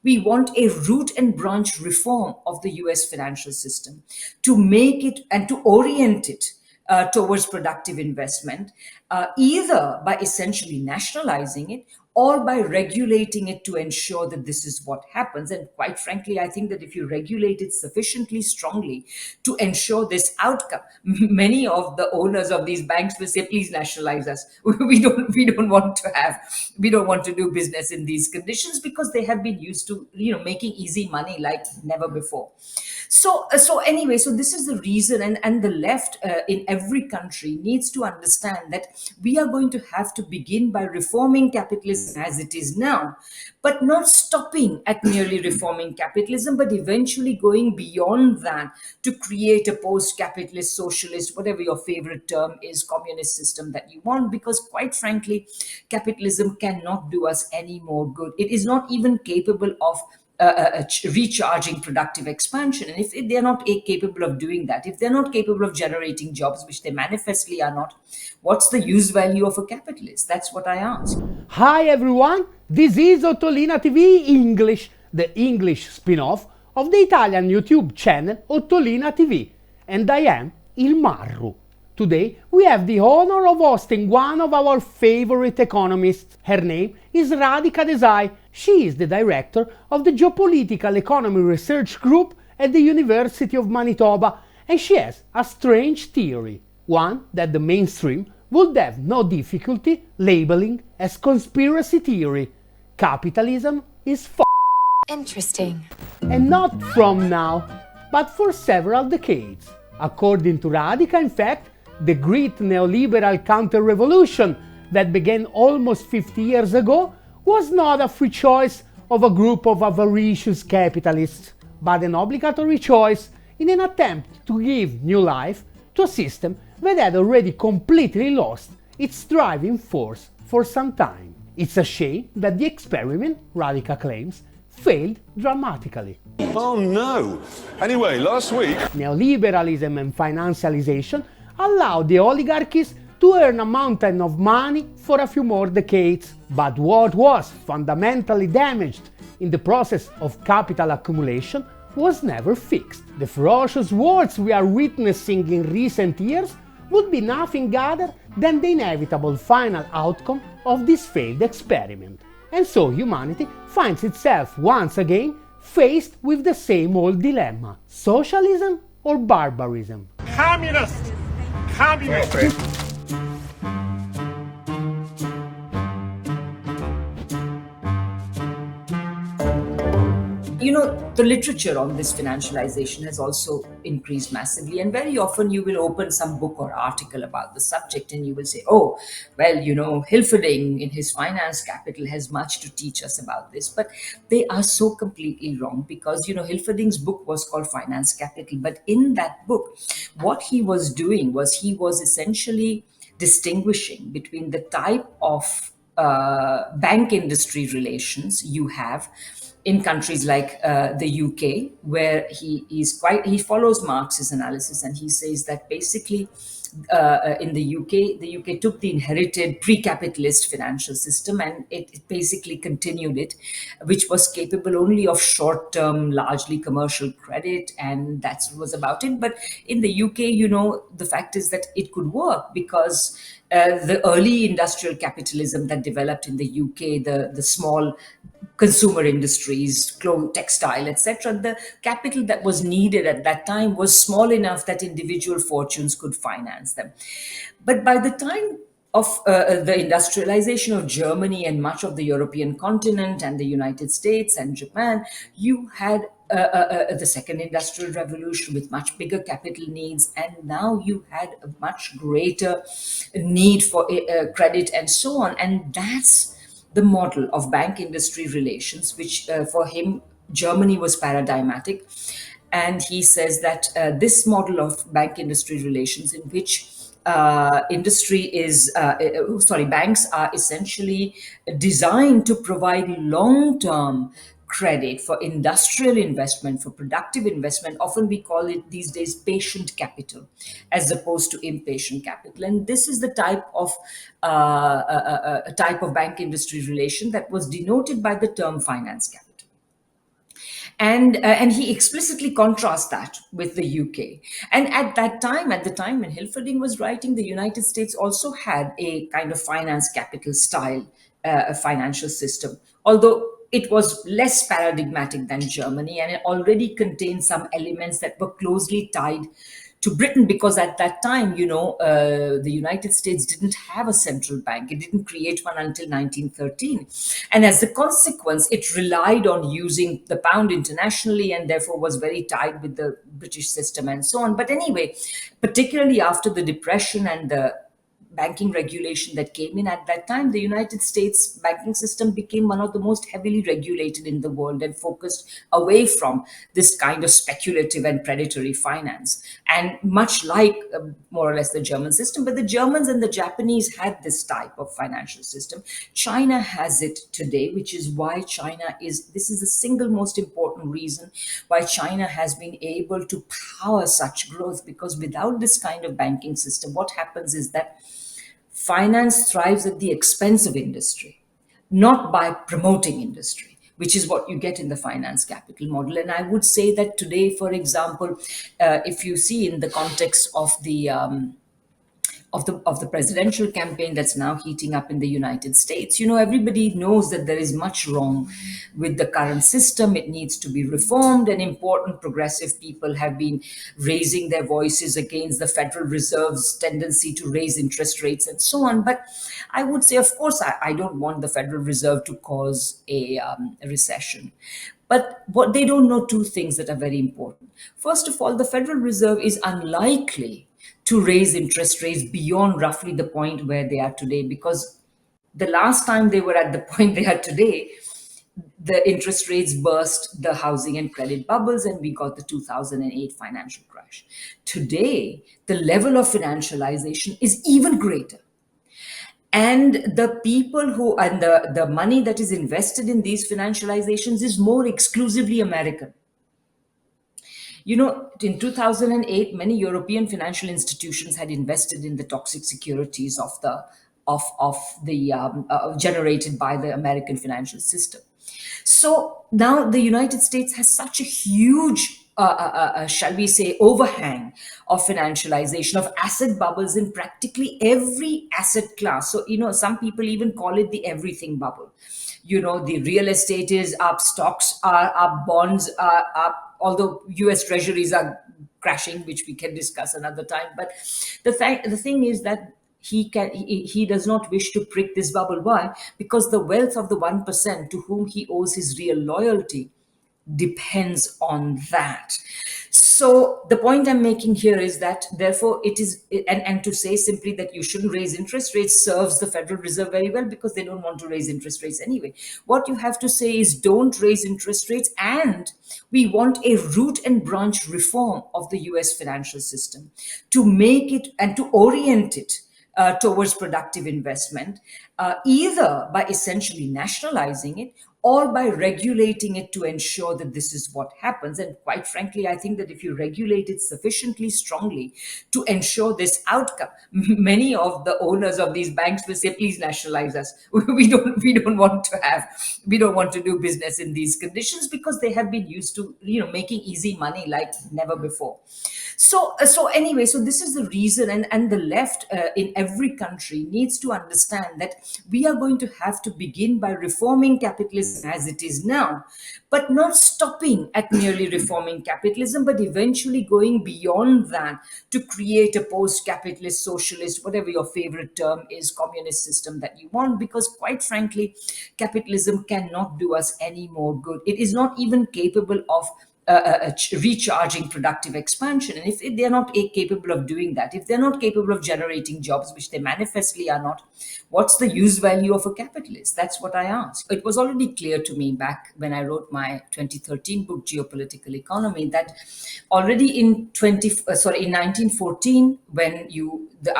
We want a root and branch reform of the US financial system to make it and to orient it towards productive investment, either by essentially nationalizing it or by regulating it to ensure that this is what happens. And quite frankly, I think that if you regulate it sufficiently strongly to ensure this outcome, many of the owners of these banks will say, please nationalize us. We don't want to do business in these conditions, because they have been used to, making easy money like never before. So anyway, so this is the reason, and the left in every country needs to understand that we are going to have to begin by reforming capitalism as it is now, but not stopping at merely reforming capitalism, but eventually going beyond that to create a post-capitalist, socialist, whatever your favorite term is, communist system that you want, because quite frankly, capitalism cannot do us any more good. It is not even capable of recharging productive expansion. And if they're not capable of doing that, if they're not capable of generating jobs, which they manifestly are not, what's the use value of a capitalist? That's what I ask. Hi everyone, this is OTTOLINATV English, the English spin-off of the Italian YouTube channel OTTOLINATV, and I am Il Marru. Today we have the honor of hosting one of our favorite economists. Her name is RADHIKA DESAI. She is the director of the Geopolitical Economy Research Group at the University of Manitoba, and she has a strange theory, one that the mainstream would have no difficulty labeling as conspiracy theory. Capitalism is Interesting. And not from now, but for several decades. According to Radhika, in fact, the great neoliberal counter-revolution that began almost 50 years ago was not a free choice of a group of avaricious capitalists, but an obligatory choice in an attempt to give new life to a system that had already completely lost its driving force for some time. It's a shame that the experiment, Radhika claims, failed dramatically. Oh no! Anyway, last week... Neoliberalism and financialization allowed the oligarchies to earn a mountain of money for a few more decades. But what was fundamentally damaged in the process of capital accumulation was never fixed. The ferocious wars we are witnessing in recent years would be nothing other than the inevitable final outcome of this failed experiment. And so humanity finds itself once again faced with the same old dilemma: socialism or barbarism? Communist! Communist! The literature on this financialization has also increased massively, and very often you will open some book or article about the subject and you will say, oh, well, Hilferding in his Finance Capital has much to teach us about this. But they are so completely wrong, because, Hilferding's book was called Finance Capital. But in that book, what he was doing was he was essentially distinguishing between the type of bank industry relations you have in countries like the UK, where he follows Marx's analysis, and he says that basically in the UK took the inherited pre-capitalist financial system and it basically continued it, which was capable only of short-term, largely commercial credit, and that was about it. But in the UK, the fact is that it could work because the early industrial capitalism that developed in the UK, the small consumer industries, clothes, textile, etc., the capital that was needed at that time was small enough that individual fortunes could finance them. But by the time of the industrialization of Germany and much of the European continent and the United States and Japan, you had the second industrial revolution with much bigger capital needs, and now you had a much greater need for credit and so on. And that's the model of bank industry relations, which for him, Germany was paradigmatic. And he says that this model of bank industry relations, in which banks are essentially designed to provide long-term credit for industrial investment, for productive investment. Often we call it these days patient capital, as opposed to impatient capital. And this is the type of bank industry relation that was denoted by the term finance capital. And he explicitly contrasts that with the UK. And at the time when Hilferding was writing, the United States also had a kind of finance capital style financial system, although it was less paradigmatic than Germany, and it already contained some elements that were closely tied to Britain, because at that time, the United States didn't have a central bank. It didn't create one until 1913. And as a consequence, it relied on using the pound internationally and therefore was very tied with the British system and so on. But anyway, particularly after the Depression and the banking regulation that came in at that time, the United States banking system became one of the most heavily regulated in the world and focused away from this kind of speculative and predatory finance. And much like more or less the German system, but the Germans and the Japanese had this type of financial system. China has it today, which is why this is the single most important reason why China has been able to power such growth, because without this kind of banking system, what happens is that finance thrives at the expense of industry, not by promoting industry, which is what you get in the finance capital model. And I would say that today, for example, if you see in the context of the presidential campaign that's now heating up in the United States, everybody knows that there is much wrong with the current system. It needs to be reformed, and important progressive people have been raising their voices against the Federal Reserve's tendency to raise interest rates and so on. But I would say, of course, I don't want the Federal Reserve to cause a recession. But what they don't know, two things that are very important. First of all, the Federal Reserve is unlikely to raise interest rates beyond roughly the point where they are today, because the last time they were at the point they are today, the interest rates burst the housing and credit bubbles, and we got the 2008 financial crash. Today, the level of financialization is even greater. And the people and the money that is invested in these financializations is more exclusively American. In 2008, many European financial institutions had invested in the toxic securities of the generated by the American financial system. So now the United States has such a huge, shall we say, overhang of financialization, of asset bubbles in practically every asset class. So, some people even call it the everything bubble. The real estate is up, stocks are up, bonds are up, although US treasuries are crashing, which we can discuss another time. But the thing is that he does not wish to prick this bubble. Why? Because the wealth of the 1% to whom he owes his real loyalty depends on that. So the point I'm making here is that therefore it is, and to say simply that you shouldn't raise interest rates serves the Federal Reserve very well, because they don't want to raise interest rates anyway. What you have to say is don't raise interest rates, and we want a root and branch reform of the US financial system to make it and to orient it towards productive investment, either by essentially nationalizing it or by regulating it to ensure that this is what happens. And quite frankly, I think that if you regulate it sufficiently strongly to ensure this outcome, many of the owners of these banks will say, please nationalize us. We don't want to do business in these conditions, because they have been used to, making easy money like never before. So anyway, so this is the reason, and the left in every country needs to understand that we are going to have to begin by reforming capitalism as it is now, but not stopping at merely reforming capitalism, but eventually going beyond that to create a post-capitalist, socialist, whatever your favorite term is, communist system that you want, because quite frankly, capitalism cannot do us any more good. It is not even capable of recharging productive expansion. And if they're not capable of doing that, if they're not capable of generating jobs, which they manifestly are not, what's the use value of a capitalist? That's what I ask. It was already clear to me back when I wrote my 2013 book, Geopolitical Economy, that already in 1914, when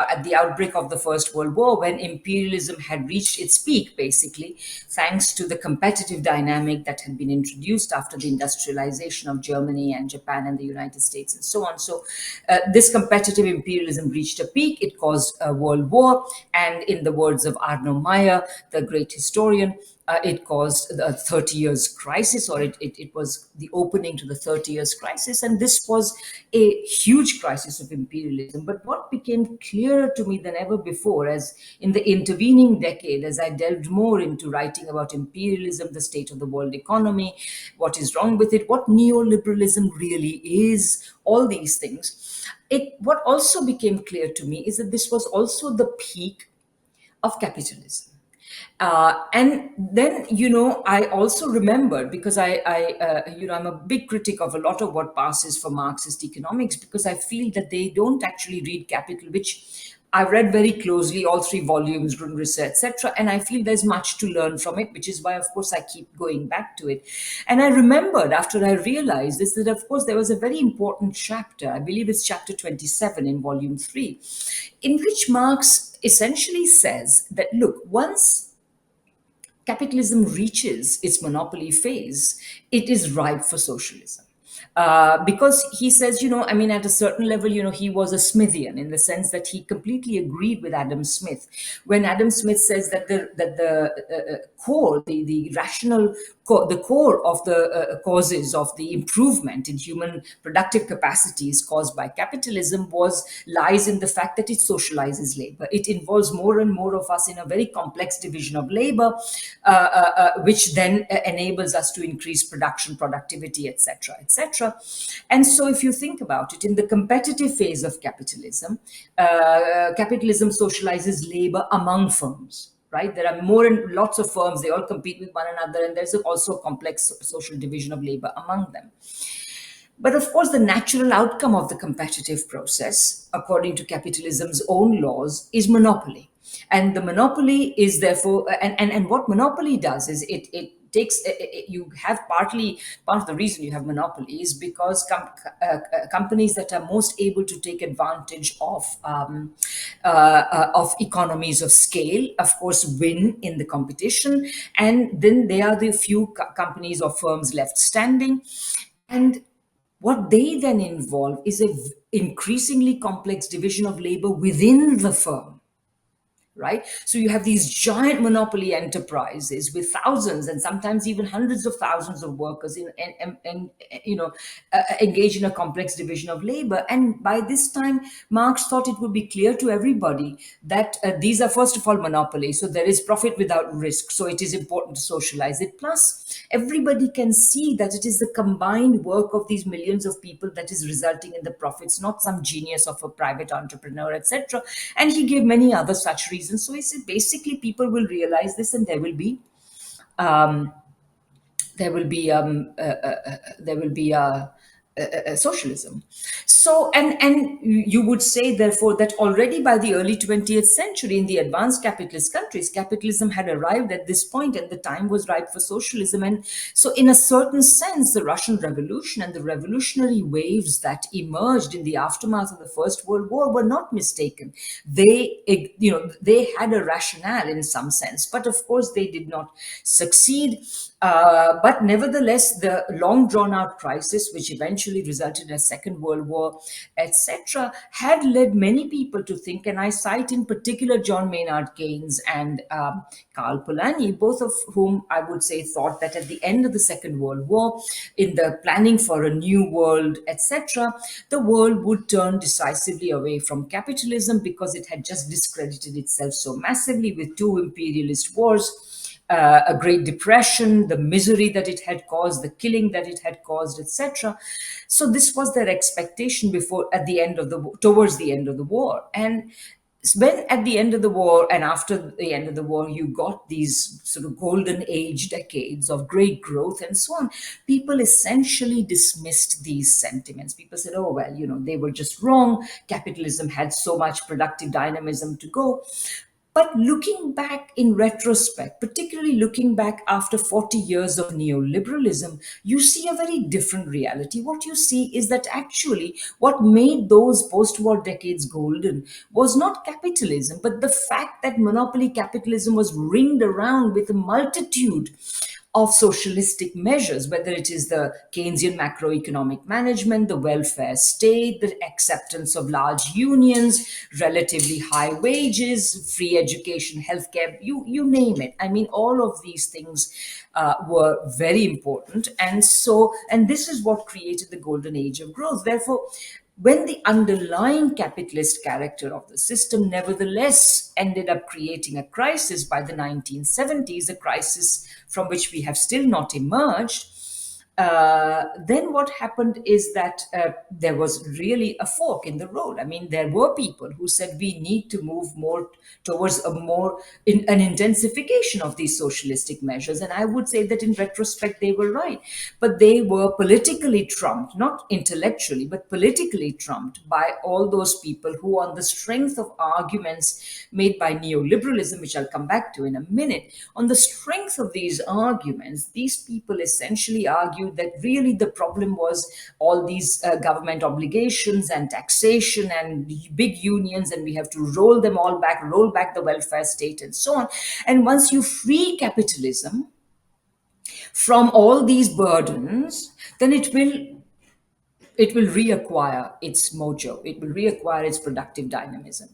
at the outbreak of the First World War, when imperialism had reached its peak, basically, thanks to the competitive dynamic that had been introduced after the industrialization of Germany and Japan and the United States and so on. So this competitive imperialism reached a peak. It caused a world war. And in the words of Arno Meyer, the great historian, it caused a 30 years crisis, or it was the opening to the 30 years crisis. And this was a huge crisis of imperialism. But what became clearer to me than ever before, as in the intervening decade, as I delved more into writing about imperialism, the state of the world economy, what is wrong with it, what neoliberalism really is, all these things, what also became clear to me is that this was also the peak of capitalism. And then, I also remembered, because I'm a big critic of a lot of what passes for Marxist economics, because I feel that they don't actually read Capital, which I read very closely, all 3 volumes, Grundrisse, etc. And I feel there's much to learn from it, which is why, of course, I keep going back to it. And I remembered, after I realized this, that, of course, there was a very important chapter, I believe it's chapter 27 in volume 3, in which Marx essentially says that, look, once capitalism reaches its monopoly phase, it is ripe for socialism. Because he says, at a certain level, he was a Smithian, in the sense that he completely agreed with Adam Smith when Adam Smith says that the core, the rational core, the core of the causes of the improvement in human productive capacities caused by capitalism lies in the fact that it socializes labor. It involves more and more of us in a very complex division of labor, which then enables us to increase production, productivity, etc., etc. And so, if you think about it, in the competitive phase of capitalism, capitalism socializes labor among firms. Right? There are more and lots of firms, they all compete with one another, and there's also a complex social division of labor among them. But of course, the natural outcome of the competitive process, according to capitalism's own laws, is monopoly. And the monopoly is therefore, and what monopoly does is it takes, you have part of the reason you have monopoly is because companies that are most able to take advantage of economies of scale, of course, win in the competition, and then they are the few companies or firms left standing. And what they then involve is a increasingly complex division of labor within the firm. Right? So you have these giant monopoly enterprises with thousands and sometimes even hundreds of thousands of workers engage in a complex division of labor. And by this time, Marx thought it would be clear to everybody that these are, first of all, monopolies. So there is profit without risk. So it is important to socialize it. Plus, everybody can see that it is the combined work of these millions of people that is resulting in the profits, not some genius of a private entrepreneur, etc. And he gave many other such reasons. So he said basically people will realize this, and there will be socialism. So, and you would say, therefore, that already by the early 20th century in the advanced capitalist countries, capitalism had arrived at this point and the time was ripe for socialism. And so, in a certain sense, the Russian Revolution and the revolutionary waves that emerged in the aftermath of the First World War were not mistaken. They had a rationale in some sense, but of course, they did not succeed. But nevertheless, the long drawn-out crisis, which eventually resulted in a Second World War, etc., had led many people to think, and I cite in particular John Maynard Keynes and Karl Polanyi, both of whom I would say thought that at the end of the Second World War, in the planning for a new world, etc., the world would turn decisively away from capitalism because it had just discredited itself so massively with 2 imperialist wars. A Great Depression, the misery that it had caused, the killing that it had caused, etc. So this was their expectation towards the end of the war. And when at the end of the war and after the end of the war, you got these sort of golden age decades of great growth and so on, people essentially dismissed these sentiments. People said, oh, well, they were just wrong. Capitalism had so much productive dynamism to go. But looking back in retrospect, particularly looking back after 40 years of neoliberalism, you see a very different reality. What you see is that actually what made those post-war decades golden was not capitalism, but the fact that monopoly capitalism was ringed around with a multitude of socialistic measures, whether it is the Keynesian macroeconomic management, the welfare state, the acceptance of large unions, relatively high wages, free education, healthcare, you name it. I mean, all of these things were very important. And this is what created the golden age of growth. Therefore, when the underlying capitalist character of the system nevertheless ended up creating a crisis by the 1970s, a crisis from which we have still not emerged, then what happened is that there was really a fork in the road. I mean, there were people who said we need to move more towards an intensification of these socialistic measures. And I would say that in retrospect, they were right. But they were politically trumped, not intellectually, but politically trumped by all those people who, on the strength of arguments made by neoliberalism, which I'll come back to in a minute, on the strength of these arguments, these people essentially argued that really the problem was all these government obligations and taxation and big unions, and we have to roll them all back, roll back the welfare state and so on. And once you free capitalism from all these burdens, then it will reacquire its mojo, it will reacquire its productive dynamism.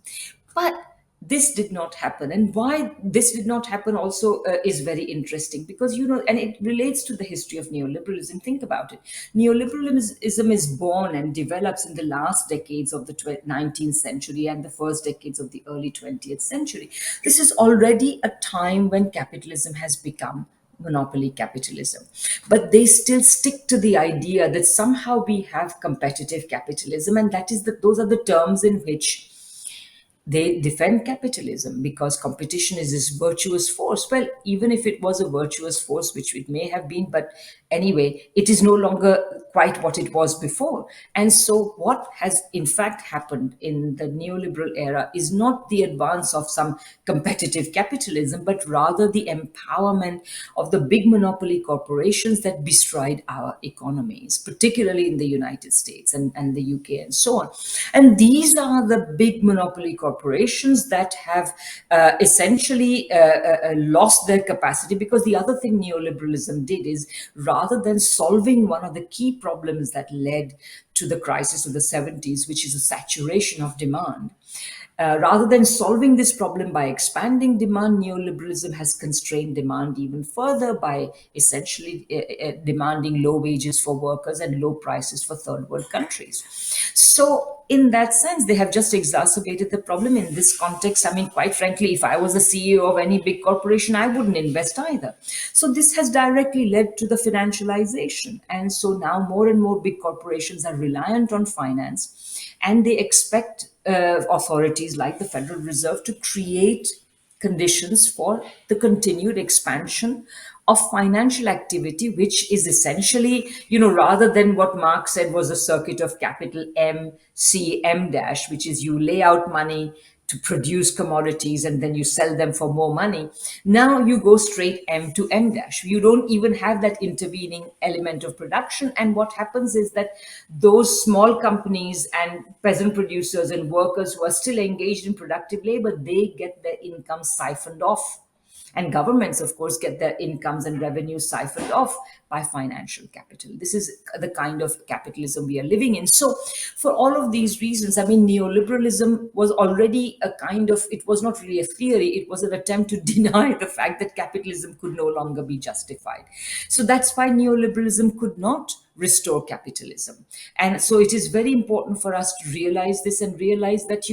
But this did not happen. And why this did not happen also is very interesting, because, and it relates to the history of neoliberalism. Think about it. Neoliberalism is born and develops in the last decades of the 19th century and the first decades of the early 20th century. This is already a time when capitalism has become monopoly capitalism. But they still stick to the idea that somehow we have competitive capitalism, and those are the terms in which they defend capitalism, because competition is this virtuous force. Well, even if it was a virtuous force, which it may have been, but anyway, it is no longer quite what it was before. And so what has in fact happened in the neoliberal era is not the advance of some competitive capitalism, but rather the empowerment of the big monopoly corporations that bestride our economies, particularly in the United States and the UK and so on. And these are the big monopoly corporations that have essentially lost their capacity, because the other thing neoliberalism did is, rather than solving one of the key problems that led to the crisis of the 70s, which is a saturation of demand, rather than solving this problem by expanding demand, neoliberalism has constrained demand even further by essentially demanding low wages for workers and low prices for third world countries. So in that sense, they have just exacerbated the problem in this context. I mean, quite frankly, if I was the CEO of any big corporation, I wouldn't invest either. So this has directly led to the financialization. And so now more and more big corporations are reliant on finance, and they expect authorities like the Federal Reserve to create conditions for the continued expansion of financial activity, which is essentially, rather than what Marx said was a circuit of capital M, C, M dash, which is you lay out money to produce commodities and then you sell them for more money. Now you go straight M to M dash. You don't even have that intervening element of production. And what happens is that those small companies and peasant producers and workers who are still engaged in productive labor, they get their income siphoned off. And governments, of course, get their incomes and revenues siphoned off by financial capital. This is the kind of capitalism we are living in. So for all of these reasons, I mean, neoliberalism was already it was not really a theory, it was an attempt to deny the fact that capitalism could no longer be justified. So that's why neoliberalism could not restore capitalism. And so it is very important for us to realize this and realize that,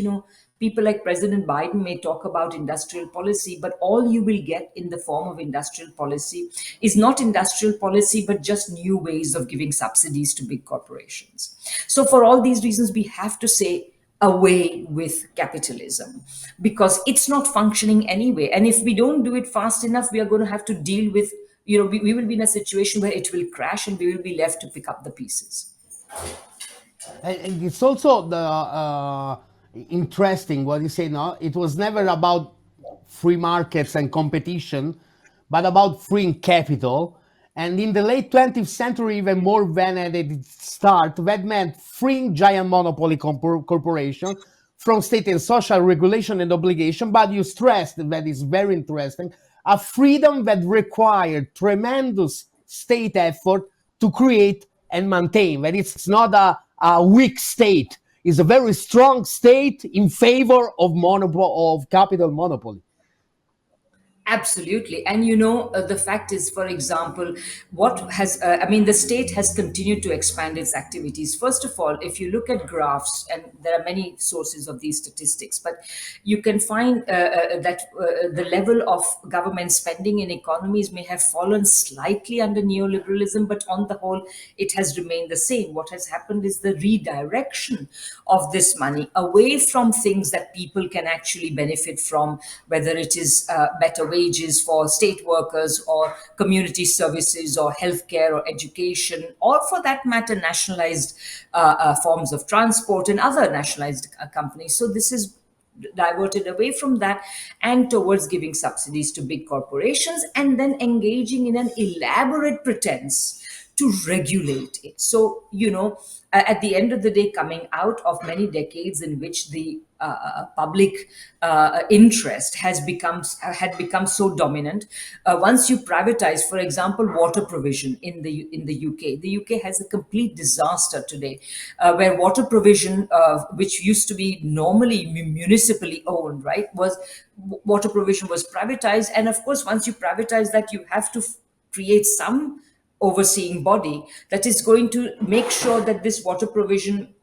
people like President Biden may talk about industrial policy, but all you will get in the form of industrial policy is not industrial policy, but just new ways of giving subsidies to big corporations. So for all these reasons, we have to say away with capitalism, because it's not functioning anyway. And if we don't do it fast enough, we are going to have to deal with, we will be in a situation where it will crash and we will be left to pick up the pieces. And it's also the interesting what you say now. It was never about free markets and competition, but about freeing capital. And in the late 20th century, even more than at its start, that meant freeing giant monopoly corporations from state and social regulation and obligation. But you stressed, that is very interesting, a freedom that required tremendous state effort to create and maintain. That it's not a weak state. It's a very strong state in favor of capital monopoly. Absolutely. And the fact is, for example, the state has continued to expand its activities. First of all, if you look at graphs, and there are many sources of these statistics, but you can find that the level of government spending in economies may have fallen slightly under neoliberalism, but on the whole, it has remained the same. What has happened is the redirection of this money away from things that people can actually benefit from, whether it is better wages for state workers or community services or healthcare or education, or for that matter, nationalized forms of transport and other nationalized companies. So this is diverted away from that and towards giving subsidies to big corporations and then engaging in an elaborate pretense to regulate it. So, at the end of the day, coming out of many decades in which the public interest had become so dominant, once you privatize, for example, water provision in the UK. The UK has a complete disaster today, where water provision, which used to be normally municipally owned, right, water provision was privatized, and of course, once you privatize that, you have to create some overseeing body that is going to make sure that this water provision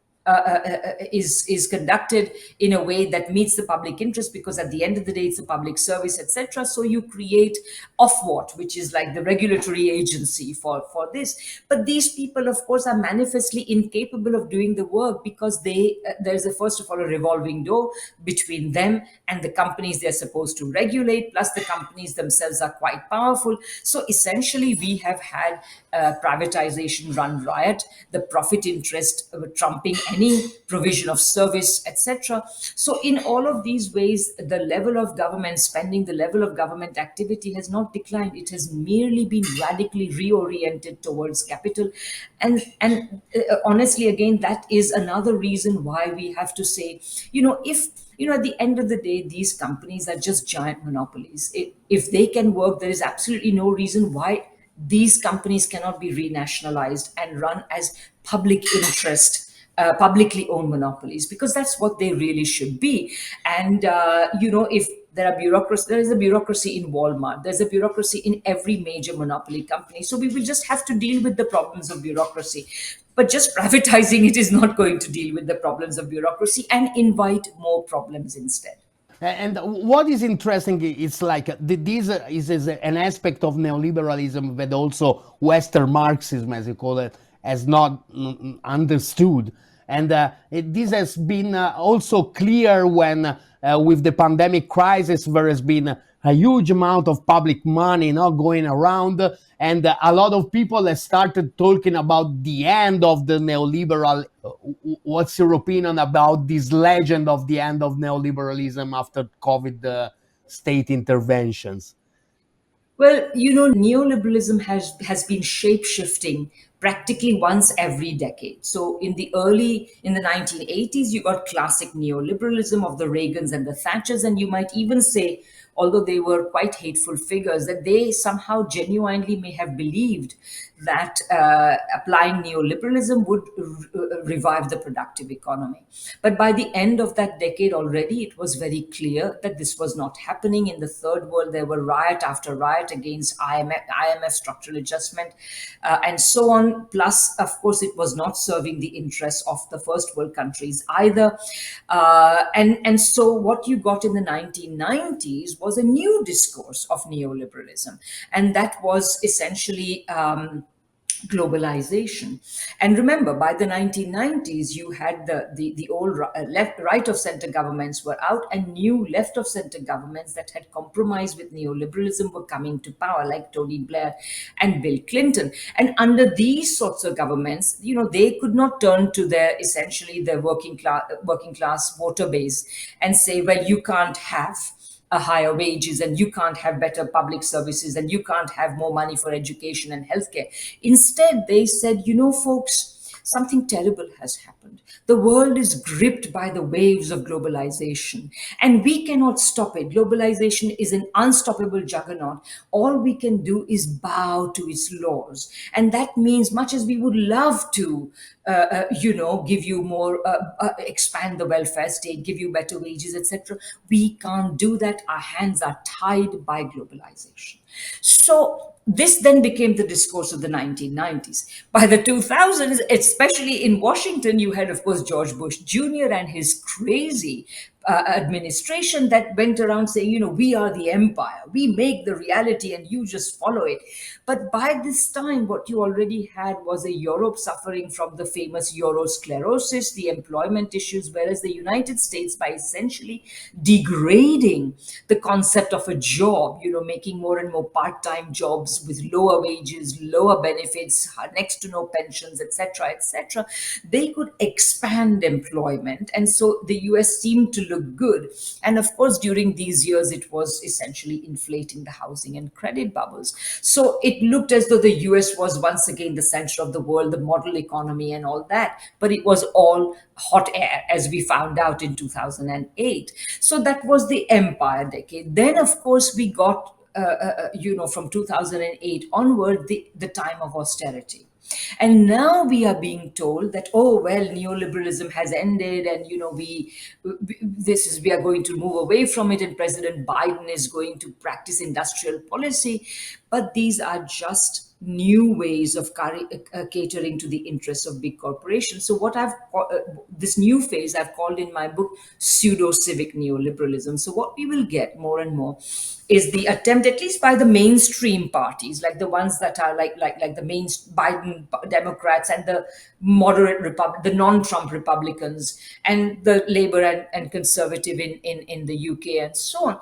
is conducted in a way that meets the public interest, because at the end of the day it's a public service, etc. So you create Ofwat, which is like the regulatory agency for this. But these people, of course, are manifestly incapable of doing the work, because there's first of all a revolving door between them and the companies they're supposed to regulate, plus the companies themselves are quite powerful. So essentially we have had privatization run riot, the profit interest trumping any provision of service, etc. So in all of these ways, the level of government spending, the level of government activity has not declined. It has merely been radically reoriented towards capital. And honestly, again, that is another reason why we have to say, if at the end of the day, these companies are just giant monopolies. If they can work, there is absolutely no reason why these companies cannot be renationalized and run as public interest, publicly owned monopolies, because that's what they really should be. And if there is a bureaucracy in Walmart, there's a bureaucracy in every major monopoly company. So we will just have to deal with the problems of bureaucracy. But just privatizing it is not going to deal with the problems of bureaucracy and invite more problems instead. And what is interesting is like this is an aspect of neoliberalism that also Western Marxism, as you call it, has not understood. And this has been also clear when with the pandemic crisis, there has been a huge amount of public money going around, and a lot of people have started talking about the end of the neoliberal. What's your opinion about this legend of the end of neoliberalism after COVID state interventions? Well, neoliberalism has been shape-shifting practically once every decade. So in the 1980s, you got classic neoliberalism of the Reagans and the Thatchers, and you might even say, although they were quite hateful figures, that they somehow genuinely may have believed that applying neoliberalism would revive the productive economy. But by the end of that decade already, it was very clear that this was not happening. In the third world, there were riot after riot against IMF structural adjustment, and so on. Plus, of course, it was not serving the interests of the first world countries either. And so what you got in the 1990s was a new discourse of neoliberalism, and that was essentially globalization. And remember, by the 1990s, you had the old right of center governments were out, and new left of center governments that had compromised with neoliberalism were coming to power, like Tony Blair and Bill Clinton. And under these sorts of governments, they could not turn to their working class voter base and say, well, you can't have higher wages, and you can't have better public services, and you can't have more money for education and healthcare. Instead, they said, folks, something terrible has happened. The world is gripped by the waves of globalization, and we cannot stop it. Globalization is an unstoppable juggernaut. All we can do is bow to its laws. And that means, much as we would love to, give you more, expand the welfare state, give you better wages, etc., we can't do that. Our hands are tied by globalization. So this then became the discourse of the 1990s. By the 2000s, especially in Washington, you had, of course, George Bush Jr. and his crazy administration that went around saying, we are the empire, we make the reality and you just follow it. But by this time, what you already had was a Europe suffering from the famous Eurosclerosis, the employment issues, whereas the United States, by essentially degrading the concept of a job, making more and more part-time jobs with lower wages, lower benefits, next to no pensions, etc., etc., they could expand employment. And so the US seemed to look good. And of course, during these years, it was essentially inflating the housing and credit bubbles. So it looked as though the US was once again the center of the world, the model economy and all that. But it was all hot air, as we found out in 2008. So that was the empire decade. Then, of course, we got, from 2008 onward, the time of austerity. And now we are being told that, oh, well, neoliberalism has ended and, we are going to move away from it and President Biden is going to practice industrial policy. But these are just new ways of catering to the interests of big corporations. So what this new phase I've called in my book pseudo-civic neoliberalism. So what we will get more and more is the attempt, at least by the mainstream parties, like the ones that are like the main Biden Democrats and the moderate the non-Trump Republicans and the Labour and Conservative in the UK and so on.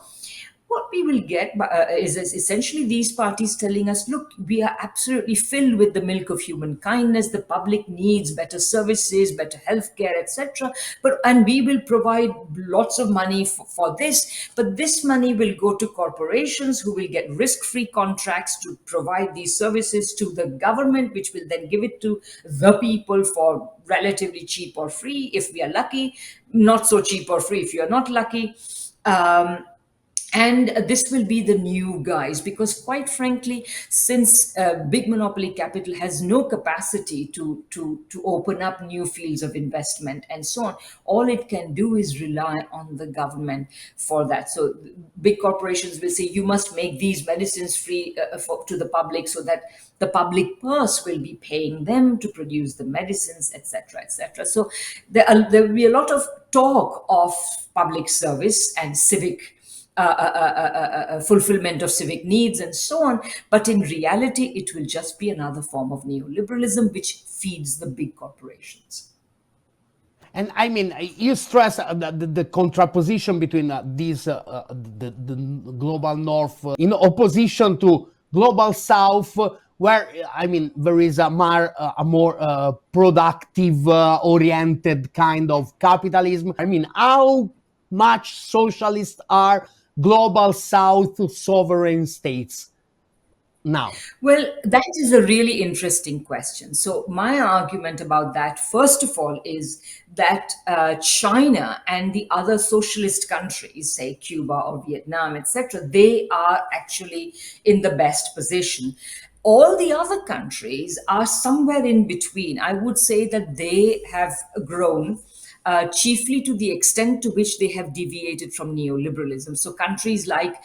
What we will get is essentially these parties telling us, look, we are absolutely filled with the milk of human kindness. The public needs better services, better healthcare, etc. And we will provide lots of money for this. But this money will go to corporations who will get risk-free contracts to provide these services to the government, which will then give it to the people for relatively cheap or free if we are lucky, not so cheap or free if you are not lucky. And this will be the new guys, because quite frankly, since big monopoly capital has no capacity to open up new fields of investment and so on, all it can do is rely on the government for that. So big corporations will say, you must make these medicines free to the public so that the public purse will be paying them to produce the medicines, etc., etc. So there will be a lot of talk of public service and civic fulfillment of civic needs and so on. But in reality, it will just be another form of neoliberalism, which feeds the big corporations. And I mean, you stress the contraposition between the global north in opposition to global south, where, I mean, there is a more productive oriented kind of capitalism. I mean, how much socialist are global south sovereign states now? Well, that is a really interesting question. So my argument about that, first of all, is that China and the other socialist countries, say Cuba or Vietnam, etc., they are actually in the best position. All the other countries are somewhere in between. I would say that they have grown chiefly to the extent to which they have deviated from neoliberalism. So countries like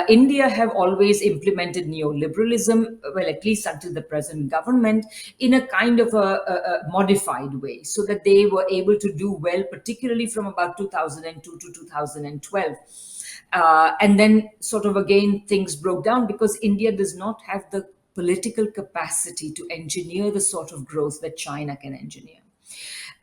India have always implemented neoliberalism, well, at least until the present government, in a kind of a modified way, so that they were able to do well, particularly from about 2002 to 2012. And then sort of again, things broke down because India does not have the political capacity to engineer the sort of growth that China can engineer.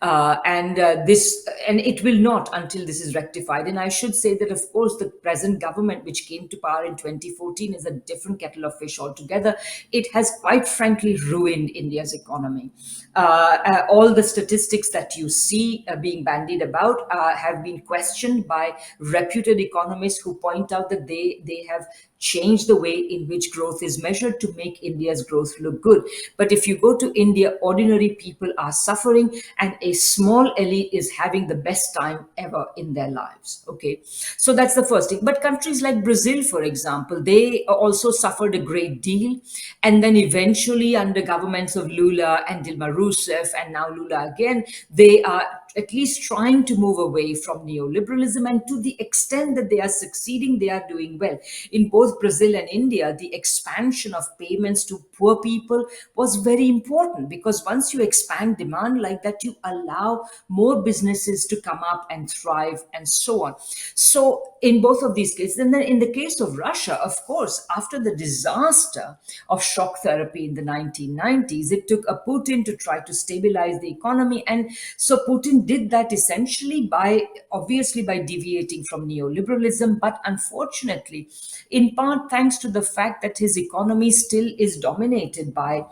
And it will not until this is rectified. And I should say that, of course, the present government, which came to power in 2014, is a different kettle of fish altogether. It has quite frankly ruined India's economy. All the statistics that you see being bandied about have been questioned by reputed economists who point out that they have change the way in which growth is measured to make India's growth look good. But if you go to India, ordinary people are suffering and a small elite is having the best time ever in their lives. Okay, so that's the first thing. But countries like Brazil, for example, they also suffered a great deal. And then eventually, under governments of Lula and Dilma Rousseff, and now Lula again, they are at least trying to move away from neoliberalism. And to the extent that they are succeeding, they are doing well. In both Brazil and India, the expansion of payments to poor people was very important, because once you expand demand like that, you allow more businesses to come up and thrive and so on. So in both of these cases, and then in the case of Russia, of course, after the disaster of shock therapy in the 1990s, it took a Putin to try to stabilize the economy. And so Putin did that essentially by deviating from neoliberalism, but unfortunately, in part thanks to the fact that his economy still is dominated by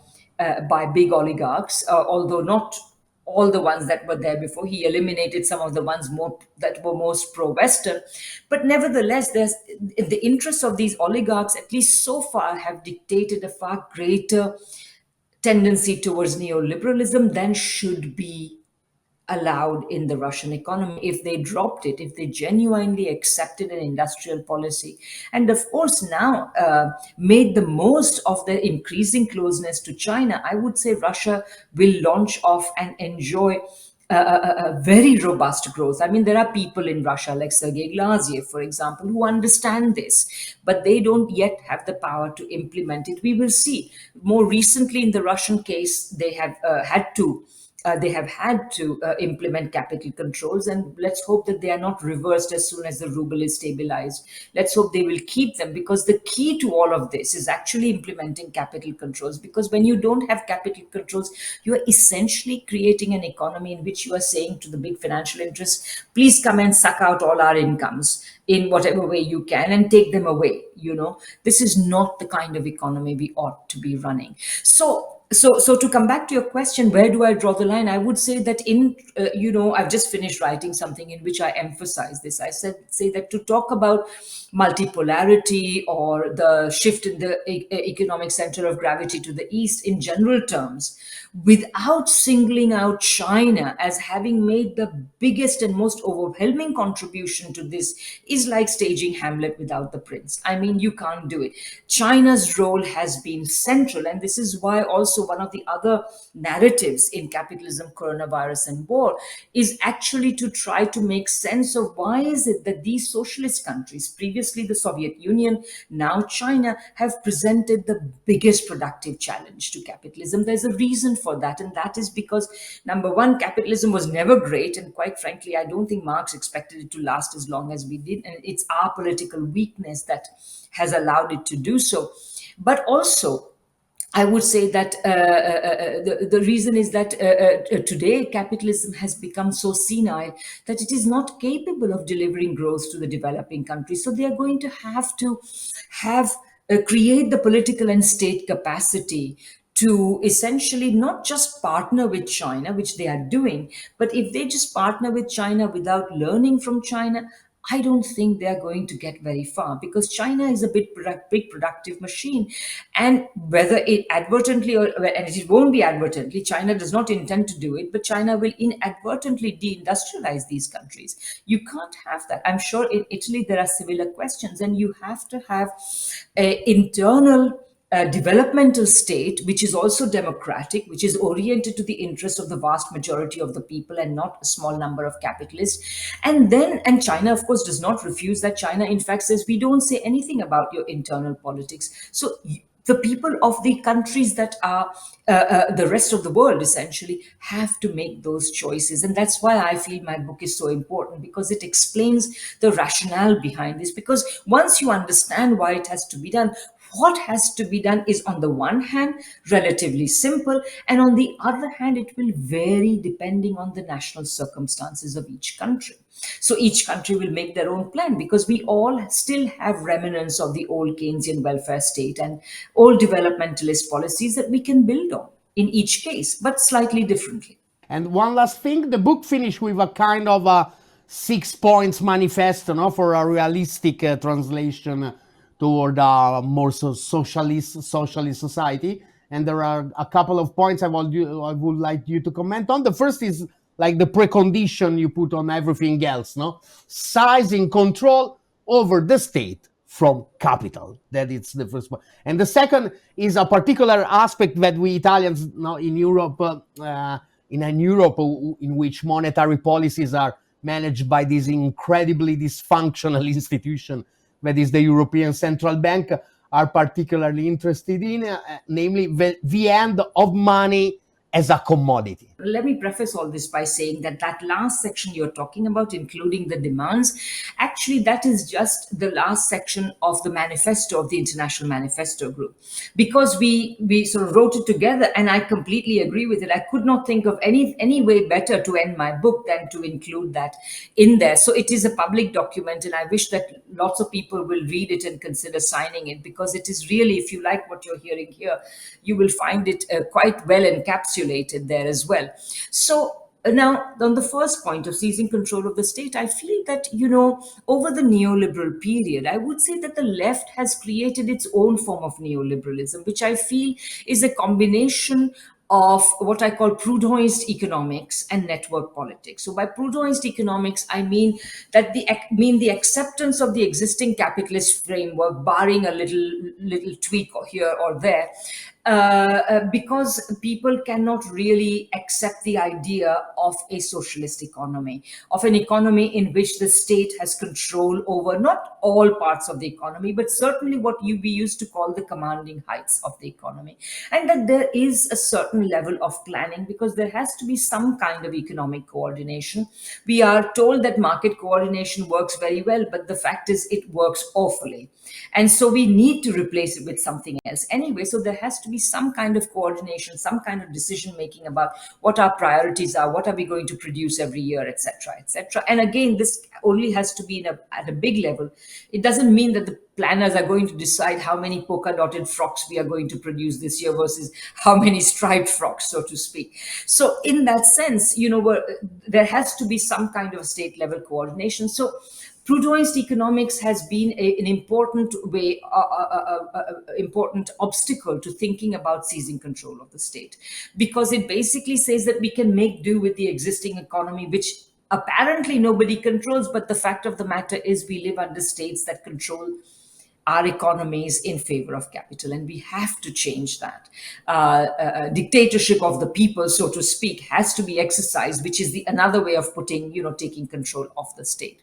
big oligarchs, although not all the ones that were there before. He eliminated some of the ones that were most pro-Western. But nevertheless, there's the interests of these oligarchs, at least so far, have dictated a far greater tendency towards neoliberalism than should be allowed in the Russian economy if they dropped it, if they genuinely accepted an industrial policy. And of course, now made the most of their increasing closeness to China, I would say Russia will launch off and enjoy a very robust growth. I mean, there are people in Russia like Sergei Glaziev, for example, who understand this, but they don't yet have the power to implement it. We will see. More recently, in the Russian case, they have had to implement capital controls, and let's hope that they are not reversed as soon as the ruble is stabilized. Let's hope they will keep them, because the key to all of this is actually implementing capital controls. Because when you don't have capital controls, you are essentially creating an economy in which you are saying to the big financial interests, please come and suck out all our incomes in whatever way you can and take them away. This is not the kind of economy we ought to be running. So to come back to your question, where do I draw the line? I would say that I've just finished writing something in which I emphasize this. I say that to talk about multipolarity or the shift in the economic center of gravity to the east in general terms, without singling out China as having made the biggest and most overwhelming contribution to this, is like staging Hamlet without the prince. I mean, you can't do it. China's role has been central, and this is why also one of the other narratives in Capitalism, Coronavirus and War is actually to try to make sense of why is it that these socialist countries, previously the Soviet Union, now China, have presented the biggest productive challenge to capitalism. There's a reason for that, and that is because, number one, capitalism was never great, and quite frankly, I don't think Marx expected it to last as long as we did, and it's our political weakness that has allowed it to do so. But also, I would say that the reason is that today capitalism has become so senile that it is not capable of delivering growth to the developing countries. So they are going to have create the political and state capacity to essentially not just partner with China, which they are doing, but if they just partner with China without learning from China, I don't think they're going to get very far, because China is a big productive machine. And whether it advertently and it won't be advertently, China does not intend to do it, but China will inadvertently deindustrialize these countries. You can't have that. I'm sure in Italy there are similar questions, and you have to have an internal developmental state, which is also democratic, which is oriented to the interest of the vast majority of the people and not a small number of capitalists. And China, of course, does not refuse that. China, in fact, says, we don't say anything about your internal politics. So the people of the countries that are the rest of the world essentially have to make those choices. And that's why I feel my book is so important, because it explains the rationale behind this. Because once you understand why it has to be done, what has to be done is, on the one hand, relatively simple, and on the other hand, it will vary depending on the national circumstances of each country. So each country will make their own plan, because we all still have remnants of the old Keynesian welfare state and old developmentalist policies that we can build on in each case, but slightly differently. And one last thing, the book finished with a kind of a 6 points manifesto, no, for a realistic translation toward a more socialist society. And there are a couple of points I would like you to comment on. The first is like the precondition you put on everything else, no? Sizing control over the state from capital. That is the first point. And the second is a particular aspect that we Italians, in Europe, in Europe in which monetary policies are managed by this incredibly dysfunctional institution that is the European Central Bank, are particularly interested in, namely the end of money as a commodity. Let me preface all this by saying that that last section you're talking about, including the demands, actually that is just the last section of the manifesto of the International Manifesto Group, because we sort of wrote it together, and I completely agree with it. I could not think of any way better to end my book than to include that in there. So it is a public document, and I wish that lots of people will read it and consider signing it, because it is really, if you like what you're hearing here, you will find it quite well encapsulated there as well. So now, on the first point of seizing control of the state, I feel that, over the neoliberal period, I would say that the left has created its own form of neoliberalism, which I feel is a combination of what I call Proudhonist economics and network politics. So by Proudhonist economics, I mean the acceptance of the existing capitalist framework, barring a little tweak here or there, because people cannot really accept the idea of a socialist economy, of an economy in which the state has control over not all parts of the economy, but certainly what we used to call the commanding heights of the economy. And that there is a certain level of planning, because there has to be some kind of economic coordination. We are told that market coordination works very well, but the fact is it works awfully. And so we need to replace it with something else anyway. So there has to be some kind of coordination, some kind of decision making about what our priorities are, what are we going to produce every year, etc., etc. And again, this only has to be at a big level. It doesn't mean that the planners are going to decide how many polka dotted frocks we are going to produce this year versus how many striped frocks, so to speak. So in that sense, there has to be some kind of state level coordination. So Proudhonist economics has been an important important obstacle to thinking about seizing control of the state, because it basically says that we can make do with the existing economy, which apparently nobody controls. But the fact of the matter is we live under states that control our economies in favor of capital, and we have to change that. Dictatorship of the people, so to speak, has to be exercised, which is another way of taking control of the state.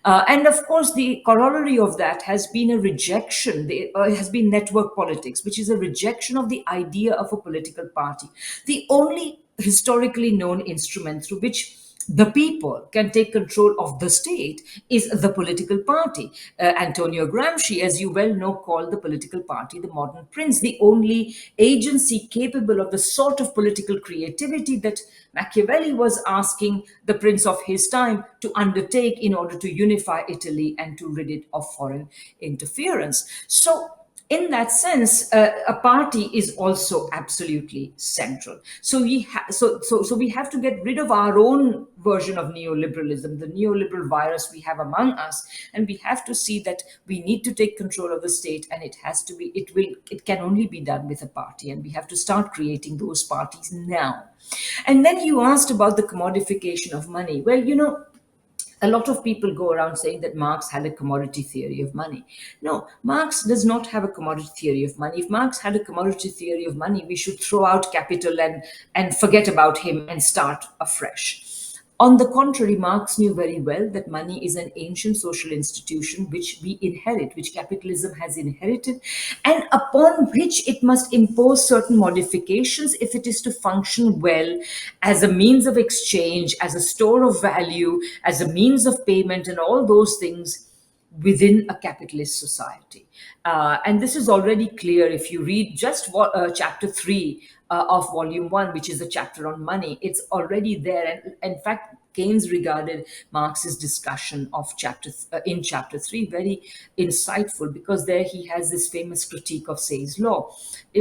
And of course, the corollary of that has been a rejection, has been network politics, which is a rejection of the idea of a political party. The only historically known instrument through which the people can take control of the state is the political party. Antonio Gramsci, as you well know, called the political party the modern prince, the only agency capable of the sort of political creativity that Machiavelli was asking the prince of his time to undertake in order to unify Italy and to rid it of foreign interference. So in that sense, a party is also absolutely central. So we have to get rid of our own version of neoliberalism, the neoliberal virus we have among us, and we have to see that we need to take control of the state, and it can only be done with a party, and we have to start creating those parties now. And then you asked about the commodification of money. Well, a lot of people go around saying that Marx had a commodity theory of money. No, Marx does not have a commodity theory of money. If Marx had a commodity theory of money, we should throw out capital and forget about him and start afresh. On the contrary, Marx knew very well that money is an ancient social institution which we inherit, which capitalism has inherited, and upon which it must impose certain modifications if it is to function well as a means of exchange, as a store of value, as a means of payment, and all those things within a capitalist society. And this is already clear if you read just chapter 3 of volume 1, which is the chapter on money. It's already there. And in fact, Keynes regarded Marx's discussion of in chapter 3 very insightful, because there he has this famous critique of Say's law.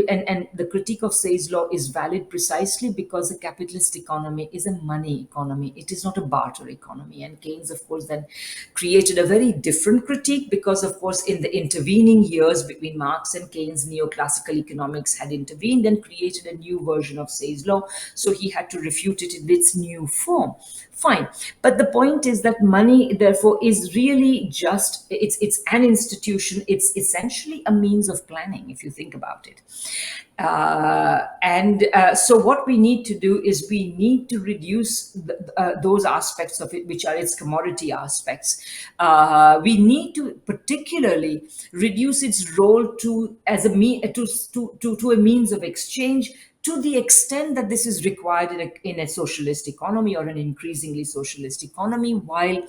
And the critique of Say's law is valid precisely because a capitalist economy is a money economy. It is not a barter economy. And Keynes, of course, then created a very different critique because, of course, in the intervening years between Marx and Keynes, neoclassical economics had intervened and created a new version of Say's law. So he had to refute it in its new form. Fine. But the point is that money, therefore, is really just, it's an institution. It's essentially a means of planning, if you think about it. So what we need to do is we need to reduce those aspects of it, which are its commodity aspects. We need to particularly reduce its role to a means of exchange, to the extent that this is required in a socialist economy or an increasingly socialist economy, while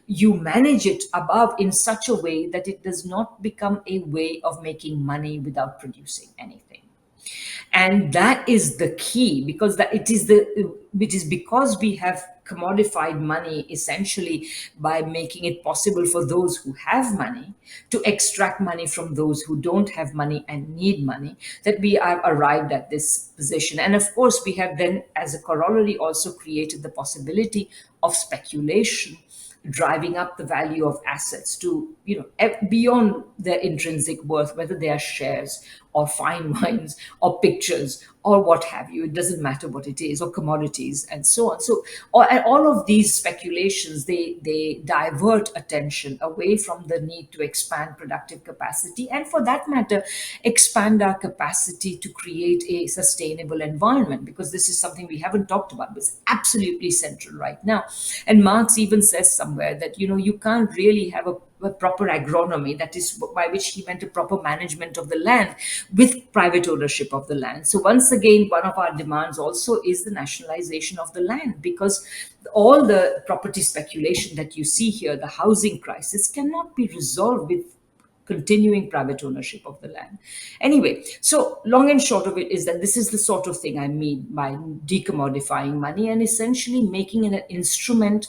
you manage it above in such a way that it does not become a way of making money without producing anything. And that is the key, because it is because we have commodified money essentially by making it possible for those who have money to extract money from those who don't have money and need money, that we have arrived at this position. And of course, we have then, as a corollary, also created the possibility of speculation, driving up the value of assets to, beyond their intrinsic worth, whether they are shares or fine wines or pictures or what have you. It doesn't matter what it is, or commodities and so on. So all of these speculations, they divert attention away from the need to expand productive capacity, and for that matter, expand our capacity to create a sustainable environment, because this is something we haven't talked about, but it's absolutely central right now. And Marx even says somewhere that, you can't really have a proper agronomy, that is by which he meant a proper management of the land with private ownership of the land. So once again, one of our demands also is the nationalization of the land, because all the property speculation that you see here, the housing crisis, cannot be resolved with continuing private ownership of the land. Anyway, so long and short of it is that this is the sort of thing I mean by decommodifying money and essentially making it an instrument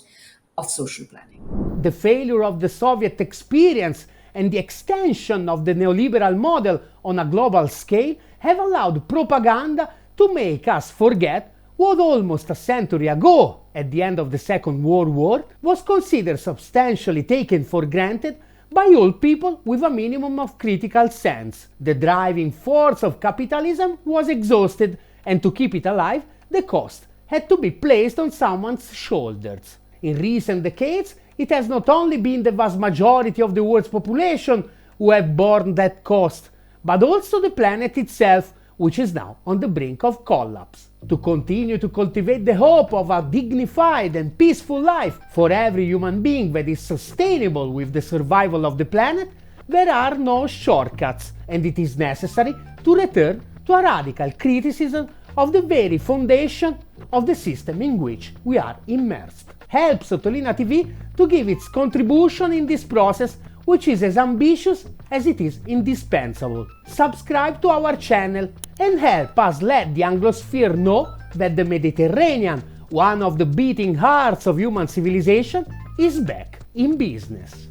of social planning. The failure of the Soviet experience and the extension of the neoliberal model on a global scale have allowed propaganda to make us forget what almost a century ago, at the end of the Second World War, was considered substantially taken for granted by all people with a minimum of critical sense. The driving force of capitalism was exhausted, and to keep it alive, the cost had to be placed on someone's shoulders. In recent decades, it has not only been the vast majority of the world's population who have borne that cost, but also the planet itself, which is now on the brink of collapse. To continue to cultivate the hope of a dignified and peaceful life for every human being that is sustainable with the survival of the planet, there are no shortcuts, and it is necessary to return to a radical criticism of the very foundation of the system in which we are immersed. Help OTTOLINATV to give its contribution in this process, which is as ambitious as it is indispensable. Subscribe to our channel and help us let the Anglosphere know that the Mediterranean, one of the beating hearts of human civilization, is back in business.